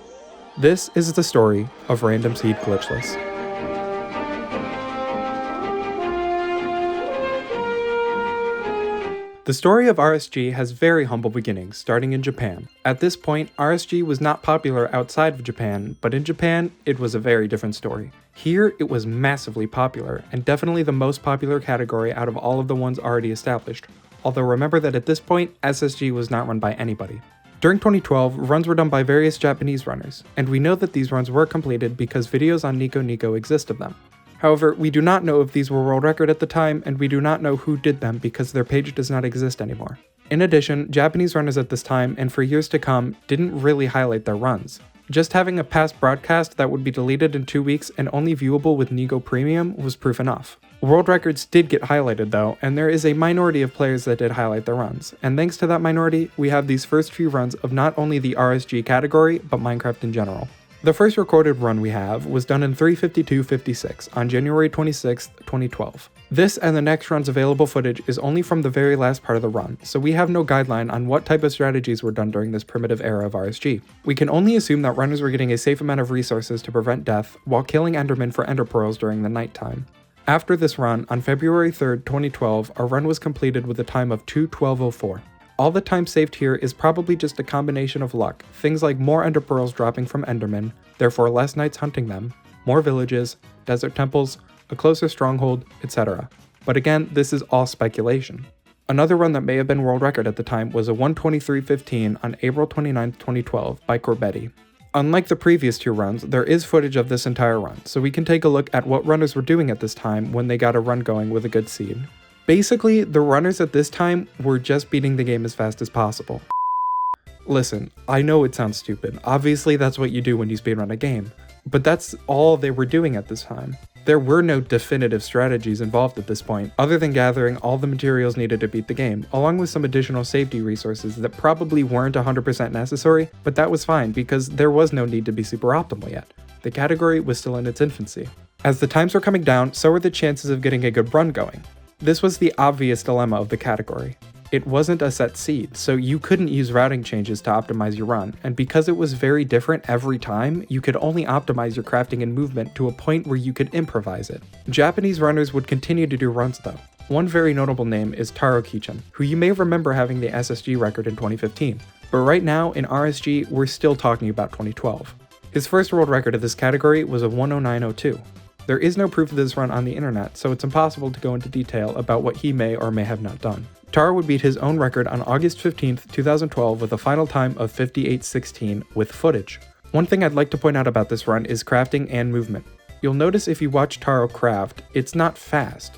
This is the story of Random Seed Glitchless. The story of RSG has very humble beginnings, starting in Japan. At this point, RSG was not popular outside of Japan, but in Japan, it was a very different story. Here, it was massively popular, and definitely the most popular category out of all of the ones already established. Although remember that at this point, SSG was not run by anybody. During 2012, runs were done by various Japanese runners, and we know that these runs were completed because videos on Nico Nico exist of them. However, we do not know if these were world record at the time, and we do not know who did them because their page does not exist anymore. In addition, Japanese runners at this time, and for years to come, didn't really highlight their runs. Just having a past broadcast that would be deleted in 2 weeks and only viewable with Nigo Premium was proof enough. World records did get highlighted though, and there is a minority of players that did highlight their runs, and thanks to that minority, we have these first few runs of not only the RSG category, but Minecraft in general. The first recorded run we have was done in 3:52:56 on January 26, 2012. This and the next run's available footage is only from the very last part of the run, so we have no guideline on what type of strategies were done during this primitive era of RSG. We can only assume that runners were getting a safe amount of resources to prevent death while killing Endermen for Ender Pearls during the nighttime. After this run, on February 3rd, 2012, our run was completed with a time of 2:12:04. All the time saved here is probably just a combination of luck, things like more ender pearls dropping from endermen, therefore less nights hunting them, more villages, desert temples, a closer stronghold, etc. But again, this is all speculation. Another run that may have been world record at the time was a 1:23:15 on April 29, 2012 by Corbetti. Unlike the previous two runs, there is footage of this entire run, so we can take a look at what runners were doing at this time when they got a run going with a good seed. Basically, the runners at this time were just beating the game as fast as possible. Listen, I know it sounds stupid, obviously that's what you do when you speedrun a game, but that's all they were doing at this time. There were no definitive strategies involved at this point, other than gathering all the materials needed to beat the game, along with some additional safety resources that probably weren't 100% necessary, but that was fine because there was no need to be super optimal yet. The category was still in its infancy. As the times were coming down, so were the chances of getting a good run going. This was the obvious dilemma of the category. It wasn't a set seed, so you couldn't use routing changes to optimize your run, and because it was very different every time, you could only optimize your crafting and movement to a point where you could improvise it. Japanese runners would continue to do runs though. One very notable name is Taro, who you may remember having the SSG record in 2015, but right now in RSG we're still talking about 2012. His first world record of this category was a 1:09:02. There is no proof of this run on the internet, so it's impossible to go into detail about what he may or may have not done. Taro would beat his own record on August 15th, 2012 with a final time of 58:16 with footage. One thing I'd like to point out about this run is crafting and movement. You'll notice if you watch Taro craft, it's not fast.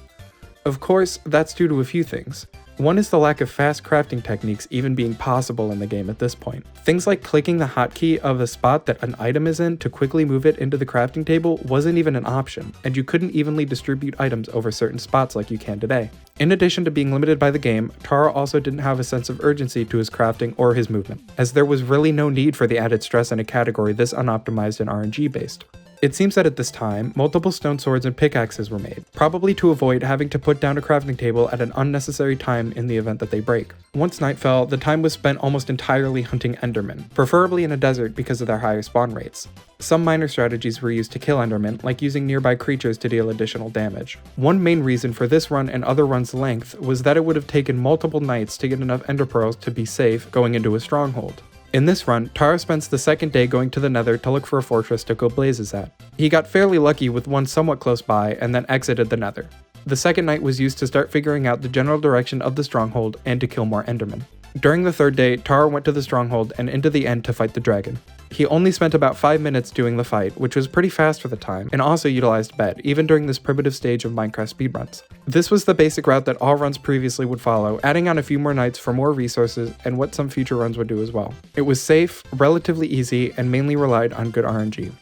Of course, that's due to a few things. One is the lack of fast crafting techniques even being possible in the game at this point. Things like clicking the hotkey of the spot that an item is in to quickly move it into the crafting table wasn't even an option, and you couldn't evenly distribute items over certain spots like you can today. In addition to being limited by the game, Taro also didn't have a sense of urgency to his crafting or his movement, as there was really no need for the added stress in a category this unoptimized and RNG based. It seems that at this time, multiple stone swords and pickaxes were made, probably to avoid having to put down a crafting table at an unnecessary time in the event that they break. Once night fell, the time was spent almost entirely hunting endermen, preferably in a desert because of their higher spawn rates. Some minor strategies were used to kill endermen, like using nearby creatures to deal additional damage. One main reason for this run and other runs' length was that it would have taken multiple nights to get enough ender pearls to be safe going into a stronghold. In this run, Taro spends the second day going to the nether to look for a fortress to go blazes at. He got fairly lucky with one somewhat close by and then exited the nether. The second night was used to start figuring out the general direction of the stronghold and to kill more endermen. During the third day, Taro went to the stronghold and into the end to fight the dragon. He only spent about 5 minutes doing the fight, which was pretty fast for the time, and also utilized bed, even during this primitive stage of Minecraft speedruns. This was the basic route that all runs previously would follow, adding on a few more nights for more resources and what some future runs would do as well. It was safe, relatively easy, and mainly relied on good RNG.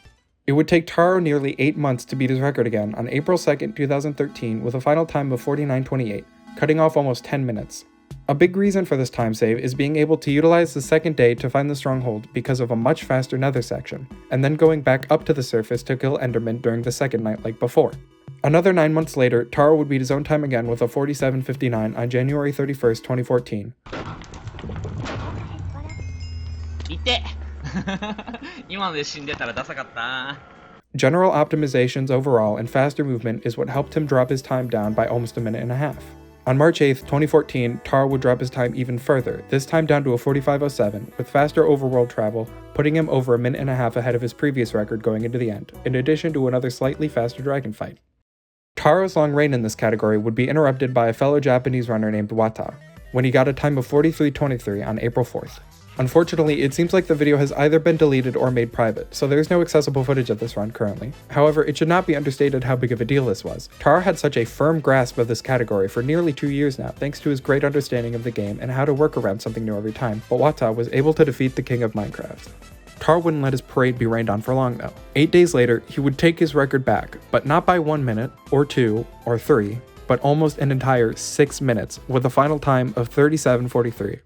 It would take Taro nearly 8 months to beat his record again on April 2nd, 2013 with a final time of 49:28, cutting off almost 10 minutes. A big reason for this time save is being able to utilize the second day to find the stronghold because of a much faster nether section, and then going back up to the surface to kill endermen during the second night like before. Another 9 months later, Taro would beat his own time again with a 47:59 on January 31st, 2014. 今ので死んでたらダサかった。 General optimizations overall and faster movement is what helped him drop his time down by almost a minute and a half. On March 8th, 2014, Taro would drop his time even further, this time down to a 45:07, with faster overworld travel, putting him over a minute and a half ahead of his previous record going into the end, in addition to another slightly faster dragon fight. Taro's long reign in this category would be interrupted by a fellow Japanese runner named Wata, when he got a time of 43:23 on April 4th. Unfortunately, it seems like the video has either been deleted or made private, so there's no accessible footage of this run currently. However, it should not be understated how big of a deal this was. Taro had such a firm grasp of this category for nearly 2 years now, thanks to his great understanding of the game and how to work around something new every time, but Wata was able to defeat the king of Minecraft. Taro wouldn't let his parade be rained on for long though. 8 days later, he would take his record back, but not by 1 minute, or 2, or 3, but almost an entire 6 minutes, with a final time of 37:43.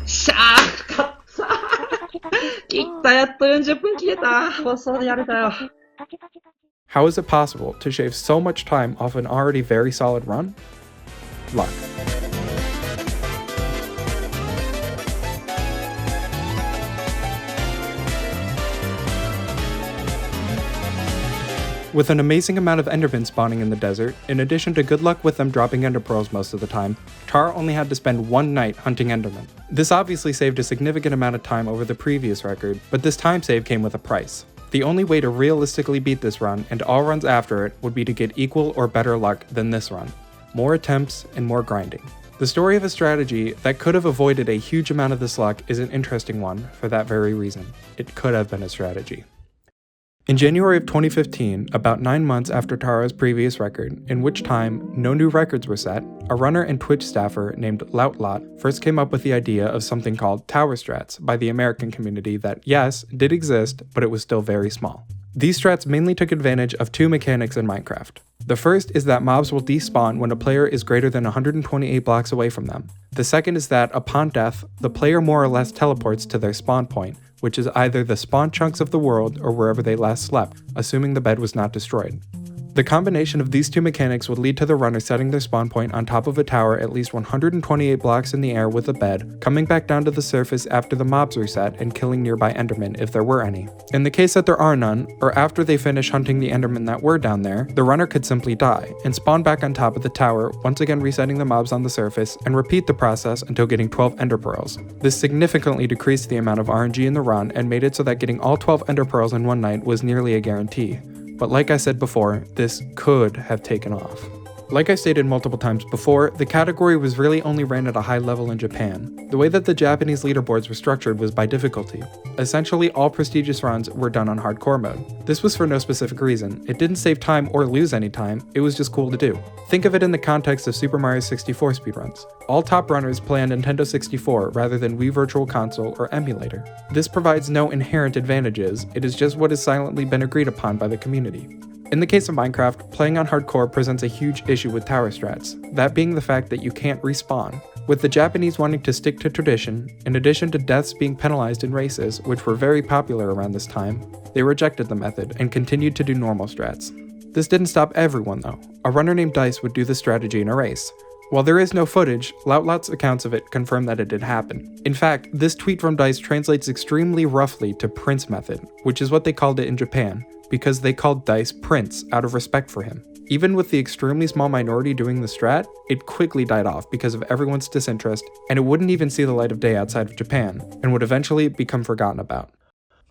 しゃー勝ったいったやっと40分消えた放送でやれたよ How is it possible to shave so much time off an already very solid run? Luck. With an amazing amount of Endermen spawning in the desert, in addition to good luck with them dropping Ender Pearls most of the time, Taro only had to spend one night hunting Endermen. This obviously saved a significant amount of time over the previous record, but this time save came with a price. The only way to realistically beat this run, and all runs after it, would be to get equal or better luck than this run. More attempts and more grinding. The story of a strategy that could have avoided a huge amount of this luck is an interesting one for that very reason. It could have been a strategy. In January of 2015, about 9 months after Taro's previous record, in which time no new records were set, a runner and Twitch staffer named Loutlot first came up with the idea of something called tower strats by the American community that, yes, did exist, but it was still very small. These strats mainly took advantage of two mechanics in Minecraft. The first is that mobs will despawn when a player is greater than 128 blocks away from them. The second is that, upon death, the player more or less teleports to their spawn point, which is either the spawn chunks of the world or wherever they last slept, assuming the bed was not destroyed. The combination of these two mechanics would lead to the runner setting their spawn point on top of a tower at least 128 blocks in the air with a bed, coming back down to the surface after the mobs reset and killing nearby Endermen if there were any. In the case that there are none, or after they finish hunting the Endermen that were down there, the runner could simply die, and spawn back on top of the tower, once again resetting the mobs on the surface, and repeat the process until getting 12 Ender Pearls. This significantly decreased the amount of RNG in the run and made it so that getting all 12 Ender Pearls in one night was nearly a guarantee. But like I said before, this could have taken off. Like I stated multiple times before, the category was really only ran at a high level in Japan. The way that the Japanese leaderboards were structured was by difficulty. Essentially, all prestigious runs were done on hardcore mode. This was for no specific reason. It didn't save time or lose any time, it was just cool to do. Think of it in the context of Super Mario 64 speedruns. All top runners play on Nintendo 64 rather than Wii Virtual Console or emulator. This provides no inherent advantages, it is just what has silently been agreed upon by the community. In the case of Minecraft, playing on hardcore presents a huge issue with tower strats, that being the fact that you can't respawn. With the Japanese wanting to stick to tradition, in addition to deaths being penalized in races, which were very popular around this time, they rejected the method and continued to do normal strats. This didn't stop everyone though. A runner named Dice would do this strategy in a race. While there is no footage, Loutlot's accounts of it confirm that it did happen. In fact, this tweet from Dice translates extremely roughly to Prince method, which is what they called it in Japan, because they called Dice Prince out of respect for him. Even with the extremely small minority doing the strat, it quickly died off because of everyone's disinterest, and it wouldn't even see the light of day outside of Japan, and would eventually become forgotten about.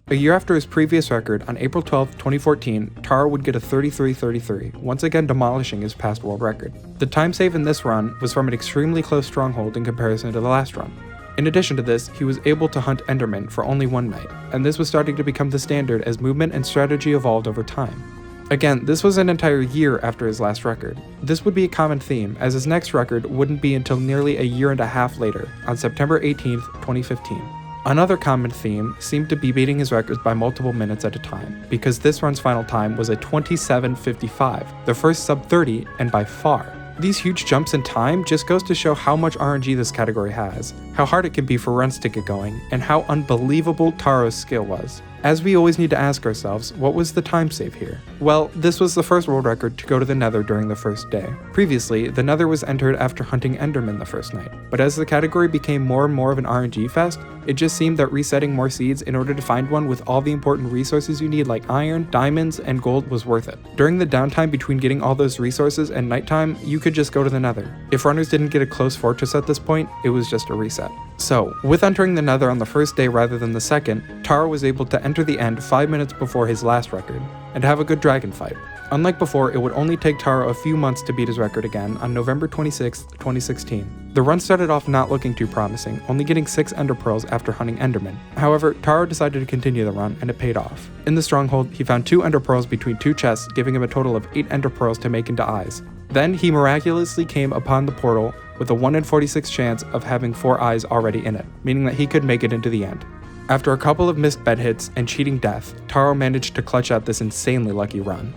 A year after his previous record, on April 12, 2014, Taro would get a 33-33, once again demolishing his past world record. The time save in this run was from an extremely close stronghold in comparison to the last run. In addition to this, he was able to hunt Endermen for only one night, and this was starting to become the standard as movement and strategy evolved over time. Again, this was an entire year after his last record. This would be a common theme, as his next record wouldn't be until nearly a year and a half later, on September 18, 2015. Another common theme seemed to be beating his records by multiple minutes at a time, because this run's final time was a 27:55, the first sub-30 and by far. These huge jumps in time just goes to show how much RNG this category has, how hard it can be for runs to get going, and how unbelievable Taro's skill was. As we always need to ask ourselves, what was the time save here? Well, this was the first world record to go to the Nether during the first day. Previously, the Nether was entered after hunting Endermen the first night, but as the category became more and more of an RNG fest, it just seemed that resetting more seeds in order to find one with all the important resources you need like iron, diamonds, and gold was worth it. During the downtime between getting all those resources and nighttime, you could just go to the Nether. If runners didn't get a close fortress at this point, it was just a reset. So, with entering the Nether on the first day rather than the second, Taro was able to enter the end 5 minutes before his last record, and have a good dragon fight. Unlike before, it would only take Taro a few months to beat his record again on November 26, 2016. The run started off not looking too promising, only getting 6 Ender Pearls after hunting Endermen. However, Taro decided to continue the run, and it paid off. In the stronghold, he found 2 Ender Pearls between 2 chests, giving him a total of 8 Ender Pearls to make into eyes. Then he miraculously came upon the portal with a 1 in 46 chance of having 4 eyes already in it, meaning that he could make it into the end. After a couple of missed bed hits and cheating death, Taro managed to clutch out this insanely lucky run.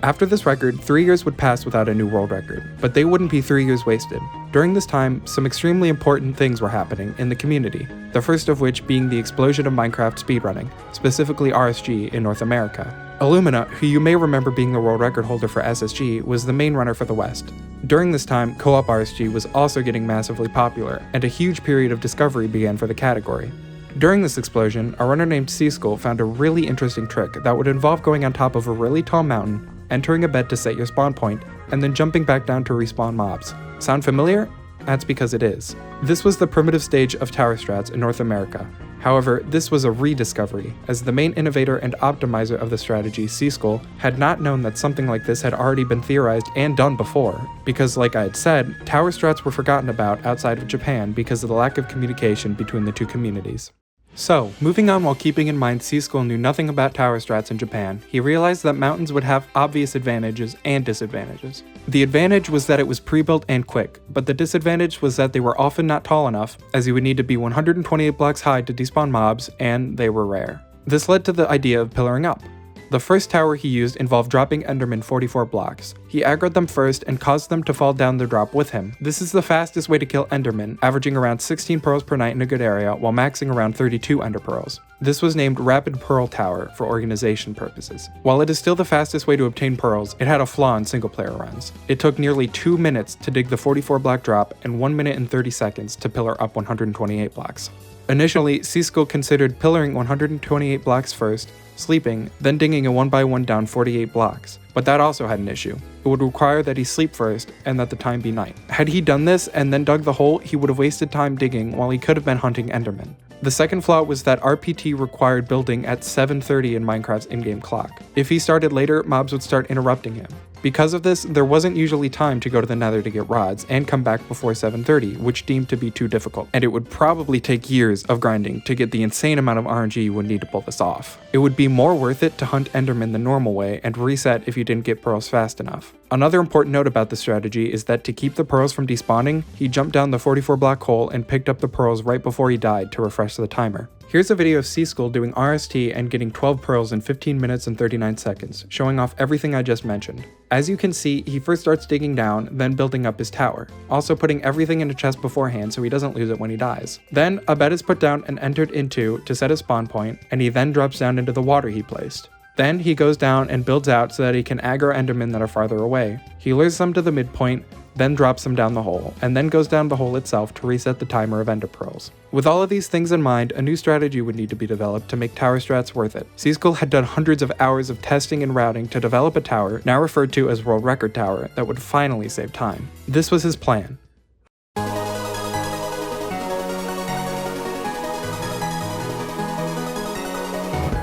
After this record, 3 years would pass without a new world record, but they wouldn't be 3 years wasted. During this time, some extremely important things were happening in the community, the first of which being the explosion of Minecraft speedrunning, specifically RSG in North America. Illumina, who you may remember being the world record holder for SSG, was the main runner for the West. During this time, co-op RSG was also getting massively popular, and a huge period of discovery began for the category. During this explosion, a runner named Seaskull found a really interesting trick that would involve going on top of a really tall mountain, entering a bed to set your spawn point, and then jumping back down to respawn mobs. Sound familiar? That's because it is. This was the primitive stage of tower strats in North America. However, this was a rediscovery, as the main innovator and optimizer of the strategy, Seaskull, had not known that something like this had already been theorized and done before, because like I had said, tower strats were forgotten about outside of Japan because of the lack of communication between the two communities. So, moving on while keeping in mind Seaskull knew nothing about tower strats in Japan, he realized that mountains would have obvious advantages and disadvantages. The advantage was that it was pre-built and quick, but the disadvantage was that they were often not tall enough, as you would need to be 128 blocks high to despawn mobs, and they were rare. This led to the idea of pillaring up. The first tower he used involved dropping Endermen 44 blocks. He aggroed them first and caused them to fall down the drop with him. This is the fastest way to kill Endermen, averaging around 16 pearls per night in a good area while maxing around 32 Ender Pearls. This was named Rapid Pearl Tower for organization purposes. While it is still the fastest way to obtain pearls, it had a flaw in single player runs. It took nearly 2 minutes to dig the 44 block drop and 1 minute and 30 seconds to pillar up 128 blocks. Initially, Seaskull considered pillaring 128 blocks first, sleeping, then digging a 1x1 down 48 blocks. But that also had an issue. It would require that he sleep first and that the time be night. Had he done this and then dug the hole, he would have wasted time digging while he could have been hunting Endermen. The second flaw was that RPT required building at 7:30 in Minecraft's in-game clock. If he started later, mobs would start interrupting him. Because of this, there wasn't usually time to go to the nether to get rods and come back before 7:30, which deemed to be too difficult, and it would probably take years of grinding to get the insane amount of RNG you would need to pull this off. It would be more worth it to hunt Endermen the normal way and reset if you didn't get pearls fast enough. Another important note about the strategy is that to keep the pearls from despawning, he jumped down the 44 block hole and picked up the pearls right before he died to refresh the timer. Here's a video of Seaskull doing RST and getting 12 pearls in 15 minutes and 39 seconds, showing off everything I just mentioned. As you can see, he first starts digging down, then building up his tower, also putting everything in a chest beforehand so he doesn't lose it when he dies. Then, a bed is put down and entered into to set his spawn point, and he then drops down into the water he placed. Then he goes down and builds out so that he can aggro Endermen that are farther away. He lures them to the midpoint, then drops them down the hole, and then goes down the hole itself to reset the timer of Ender Pearls. With all of these things in mind, a new strategy would need to be developed to make tower strats worth it. Seaskull had done hundreds of hours of testing and routing to develop a tower, now referred to as World Record Tower, that would finally save time. This was his plan.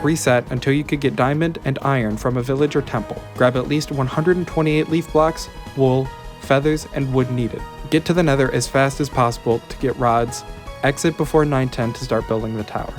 Reset until you could get diamond and iron from a village or temple. Grab at least 128 leaf blocks, wool, feathers, and wood needed. Get to the nether as fast as possible to get rods. Exit before 9:10 to start building the tower.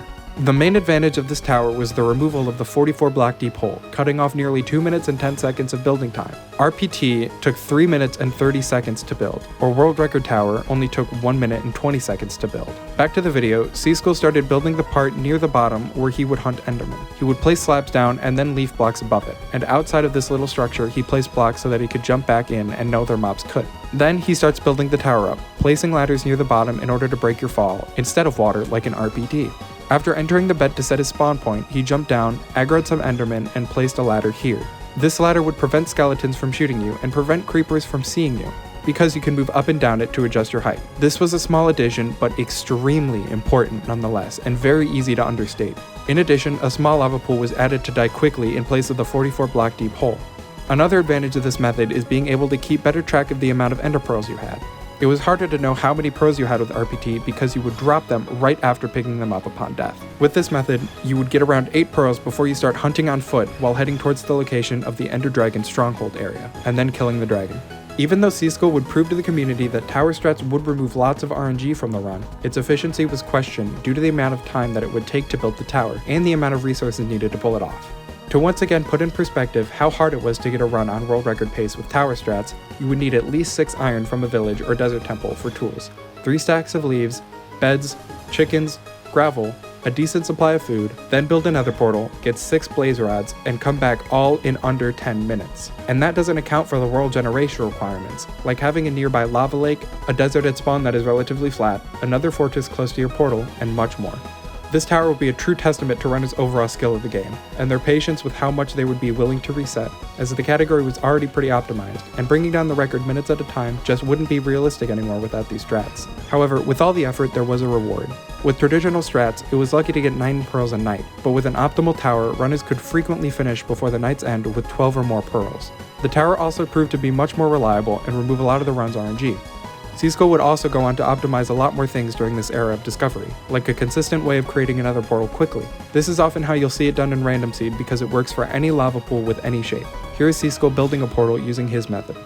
The main advantage of this tower was the removal of the 44 block deep hole, cutting off nearly 2 minutes and 10 seconds of building time. RPT took 3 minutes and 30 seconds to build, or World Record Tower only took 1 minute and 20 seconds to build. Back to the video, Seaskull started building the part near the bottom where he would hunt Endermen. He would place slabs down and then leaf blocks above it, and outside of this little structure he placed blocks so that he could jump back in and no other mobs could. Then he starts building the tower up, placing ladders near the bottom in order to break your fall, instead of water like in RPT. After entering the bed to set his spawn point, he jumped down, aggroed some Endermen, and placed a ladder here. This ladder would prevent skeletons from shooting you and prevent creepers from seeing you, because you can move up and down it to adjust your height. This was a small addition, but extremely important nonetheless, and very easy to understate. In addition, a small lava pool was added to die quickly in place of the 44 block deep hole. Another advantage of this method is being able to keep better track of the amount of ender pearls you had. It was harder to know how many pearls you had with RPT because you would drop them right after picking them up upon death. With this method, you would get around 8 pearls before you start hunting on foot while heading towards the location of the Ender Dragon stronghold area, and then killing the dragon. Even though Seaskull would prove to the community that tower strats would remove lots of RNG from the run, its efficiency was questioned due to the amount of time that it would take to build the tower and the amount of resources needed to pull it off. To once again put in perspective how hard it was to get a run on world record pace with tower strats, you would need at least 6 iron from a village or desert temple for tools, 3 stacks of leaves, beds, chickens, gravel, a decent supply of food, then build another portal, get 6 blaze rods, and come back all in under 10 minutes. And that doesn't account for the world generation requirements, like having a nearby lava lake, a desert at spawn that is relatively flat, another fortress close to your portal, and much more. This tower would be a true testament to runners' overall skill of the game, and their patience with how much they would be willing to reset, as the category was already pretty optimized, and bringing down the record minutes at a time just wouldn't be realistic anymore without these strats. However, with all the effort, there was a reward. With traditional strats, it was lucky to get 9 pearls a night, but with an optimal tower, runners could frequently finish before the night's end with 12 or more pearls. The tower also proved to be much more reliable and remove a lot of the run's RNG. C-Skull would also go on to optimize a lot more things during this era of discovery, like a consistent way of creating another portal quickly. This is often how you'll see it done in Random Seed because it works for any lava pool with any shape. Here is C-Skull building a portal using his method.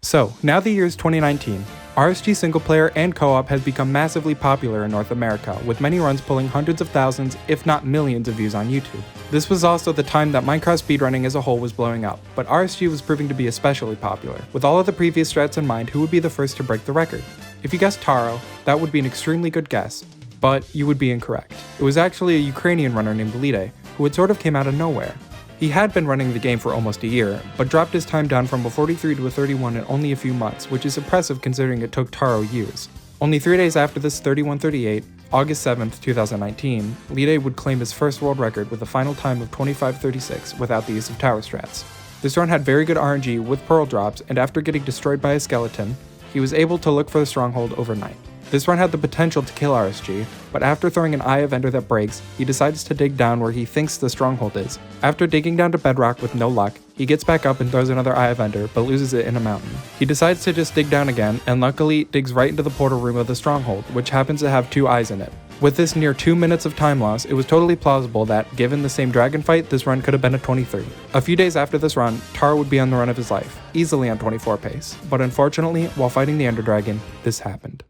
So, now the year is 2019. RSG single player and co-op has become massively popular in North America, with many runs pulling hundreds of thousands, if not millions of views on YouTube. This was also the time that Minecraft speedrunning as a whole was blowing up, but RSG was proving to be especially popular. With all of the previous strats in mind, who would be the first to break the record? If you guessed Taro, that would be an extremely good guess, but you would be incorrect. It was actually a Ukrainian runner named Glitchless, who had sort of came out of nowhere. He had been running the game for almost a year, but dropped his time down from a 43 to a 31 in only a few months, which is impressive considering it took Taro years. Only 3 days after this 31:38, August 7th, 2019, Glitchless would claim his first world record with a final time of 25:36 without the use of tower strats. This run had very good RNG with pearl drops, and after getting destroyed by a skeleton, he was able to look for the stronghold overnight. This run had the potential to kill RSG, but after throwing an Eye of Ender that breaks, he decides to dig down where he thinks the stronghold is. After digging down to bedrock with no luck, he gets back up and throws another Eye of Ender, but loses it in a mountain. He decides to just dig down again, and luckily digs right into the portal room of the stronghold, which happens to have 2 eyes in it. With this near 2 minutes of time loss, it was totally plausible that, given the same dragon fight, this run could have been a 23. A few days after this run, Taro would be on the run of his life, easily on 24 pace, but unfortunately, while fighting the Ender Dragon, this happened.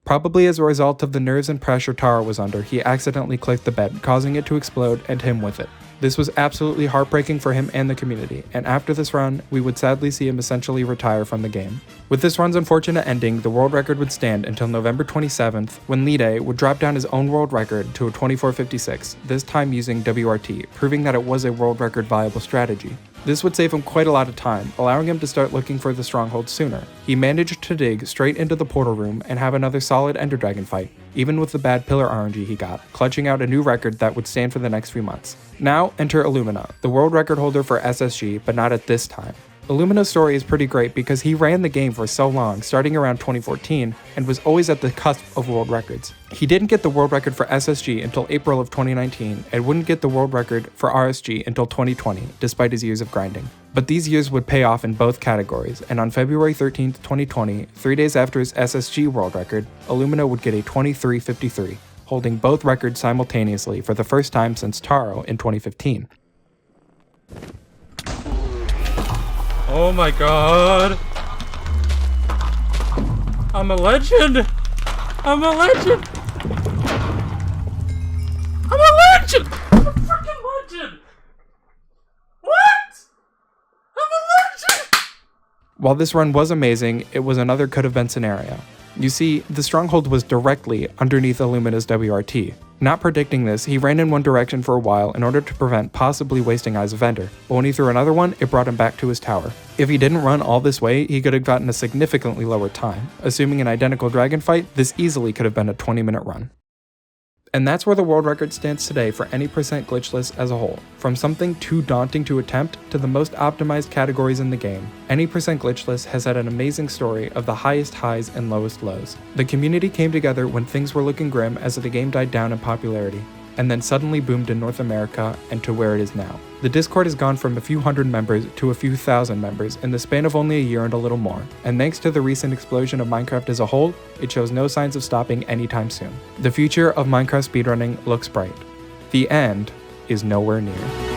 Probably as a result of the nerves and pressure Taro was under, he accidentally clicked the bed, causing it to explode and him with it. This was absolutely heartbreaking for him and the community, and after this run, we would sadly see him essentially retire from the game. With this run's unfortunate ending, the world record would stand until November 27th, when Glitchless would drop down his own world record to a 24:56, this time using WRT, proving that it was a world record viable strategy. This would save him quite a lot of time, allowing him to start looking for the stronghold sooner. He managed to dig straight into the portal room and have another solid Ender Dragon fight, even with the bad pillar RNG he got, clutching out a new record that would stand for the next few months. Now, enter Illumina, the world record holder for SSG, but not at this time. Illumina's story is pretty great because he ran the game for so long, starting around 2014, and was always at the cusp of world records. He didn't get the world record for SSG until April of 2019, and wouldn't get the world record for RSG until 2020, despite his years of grinding. But these years would pay off in both categories, and on February 13th, 2020, 3 days after his SSG world record, Illumina would get a 23:53, holding both records simultaneously for the first time since Taro in 2015. Oh my god! I'm a legend! I'm a legend! I'm a legend! I'm a freaking legend! What? I'm a legend! While this run was amazing, it was another could-have-been scenario. You see, the stronghold was directly underneath Illumina's WRT. Not predicting this, he ran in one direction for a while in order to prevent possibly wasting Eyes of Ender, but when he threw another one, it brought him back to his tower. If he didn't run all this way, he could have gotten a significantly lower time. Assuming an identical dragon fight, this easily could have been a 20-minute run. And that's where the world record stands today for any percent glitchless as a whole. From something too daunting to attempt to the most optimized categories in the game, any percent glitchless has had an amazing story of the highest highs and lowest lows. The community came together when things were looking grim as the game died down in popularity, and then suddenly boomed in North America and to where it is now. The Discord has gone from a few hundred members to a few thousand members in the span of only a year and a little more, and thanks to the recent explosion of Minecraft as a whole, it shows no signs of stopping anytime soon. The future of Minecraft speedrunning looks bright. The end is nowhere near.